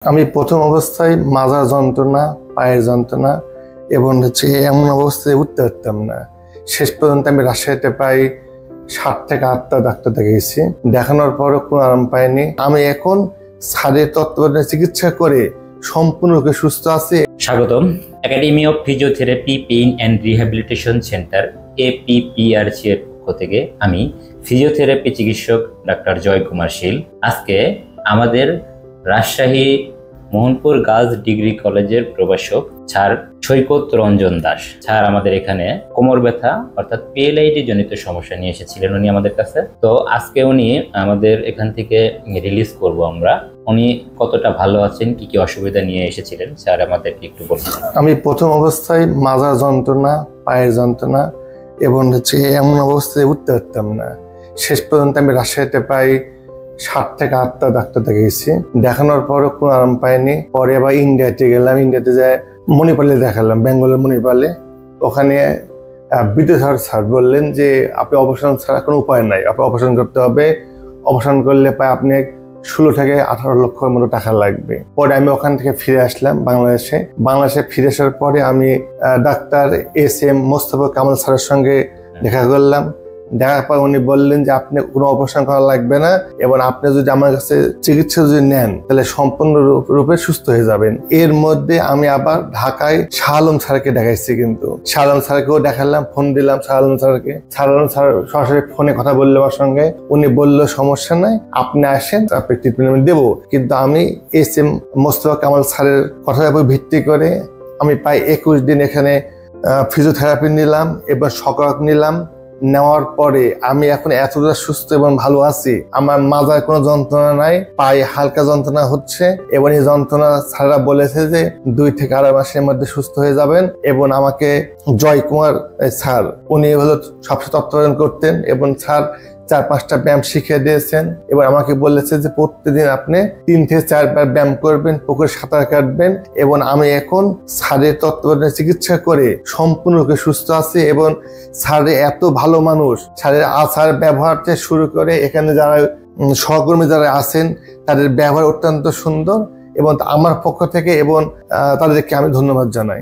আমি প্রথম অবস্থায় মাজার যন্ত্রণা, পায়ের যন্ত্রণা এবং এমন অবস্থায় উঠতে পারতাম না। শেষ পর্যন্ত আমি রাজশাহীতে প্রায় 7 থেকে 8টা ডাক্তার দেখিয়েছি। দেখানোর পরও কোনো আরাম পাইনি। আমি এখন স্যারের তত্ত্বাবধানে চিকিৎসা করে সম্পূর্ণরূপে সুস্থ আছি। স্বাগতম academy of physiotherapy pain and rehabilitation centre APPRC এর পক্ষ থেকে আমি ফিজিওথেরাপি চিকিৎসক ডাক্তার জয় কুমার শীল। আজকে আমাদের রাজশাহী মোহনপুর গার্লস ডিগ্রি কলেজের প্রভাষক স্যার সৈকত রঞ্জন দাস স্যার আমাদের এখানে কোমর ব্যথা অর্থাৎ PLID জনিত সমস্যা নিয়ে এসেছিলেন উনি আমাদের কাছে। তো আজকে উনি আমাদের এখান থেকে রিলিজ করব আমরা। উনি কতটা ভালো আছেন, কি কি অসুবিধা নিয়ে এসেছিলেন স্যার আমাদেরকে একটু বলুন। আমি প্রথম অবস্থায় মাজার যন্ত্রণা, পায়ের যন্ত্রণা এবং এমন অবস্থায় উঠতে পারতাম না। শেষ পর্যন্ত আমি রাজশাহীতে প্রায় 7 থেকে 8টা ডাক্তার দেখিয়েছি। দেখানোর পরও কোনো আরাম পাইনি। পরে আবার ইন্ডিয়াতে গেলাম। ইন্ডিয়াতে যায় মণিপালে দেখালাম, বেঙ্গলের মণিপালে। ওখানে বিদ্যাধর স্যার বললেন যে আপনি অপারেশন ছাড়া কোনো উপায় নাই, আপনি অপারেশন করতে হবে। অপারেশন করলে প্রায় আপনি 16 থেকে 18 লক্ষের মতো টাকা লাগবে। পরে আমি ওখান থেকে ফিরে আসলাম বাংলাদেশে ফিরে আসার পরে আমি ডাক্তার SM মোস্তফা কামাল স্যারের সঙ্গে দেখা করলাম। দেখার পর উনি বললেন যে আপনি কোনো অপারেশন করা লাগবে না এবং আপনি যদি আমার কাছে চিকিৎসা যদি নেন তাহলে সম্পূর্ণ রূপে সুস্থ হয়ে যাবেন। এর মধ্যে আমি আবার ঢাকায় শাহ আলম স্যারকে দেখাইছি। কিন্তু শাহ আলম স্যারকেও দেখালাম, ফোন দিলাম শাহ আলম স্যারকে। শাহ আলম স্যার সরাসরি ফোনে কথা বললো আমার সঙ্গে। উনি বললো সমস্যা নাই, আপনি আসেন, আপনি ট্রিটমেন্ট দেবো। কিন্তু আমি SM মোস্তফা কামাল স্যারের কথার উপর ভিত্তি করে আমি প্রায় 21 দিন এখানে ফিজিওথেরাপি নিলাম এবং শক নিলাম। নেওয়ার পরে আমি এখন এতটা সুস্থ এবং ভালো আছি। আমার মাজায় কোনো যন্ত্রণা নাই, পায়ে হালকা যন্ত্রণা হচ্ছে এবং এই যন্ত্রণা স্যাররা বলেছে যে 2 থেকে 2.5 মাসের মধ্যে সুস্থ হয়ে যাবেন। এবং আমাকে জয় কুমার স্যার উনি হলো সবসময় তত্ত্বাবধান করতেন এবং স্যার 4-5টা ব্যায়াম শিখিয়ে দিয়েছেন এবং আমাকে বলেছে যে প্রতিদিন আপনি 3 থেকে 4 বার ব্যায়াম করবেন, পুকুরে সাঁতার কাটবেন। এবং আমি এখন স্যারের তত্ত্বাবধানে চিকিৎসা করে সম্পূর্ণরূপে সুস্থ আছি এবং স্যারের এত ভালো মানুষ, স্যারের আচার ব্যবহার থেকে শুরু করে এখানে যারা সহকর্মী যারা আছেন তাদের ব্যবহার অত্যন্ত সুন্দর এবং আমার পক্ষ থেকে এবং তাদেরকে আমি ধন্যবাদ জানাই।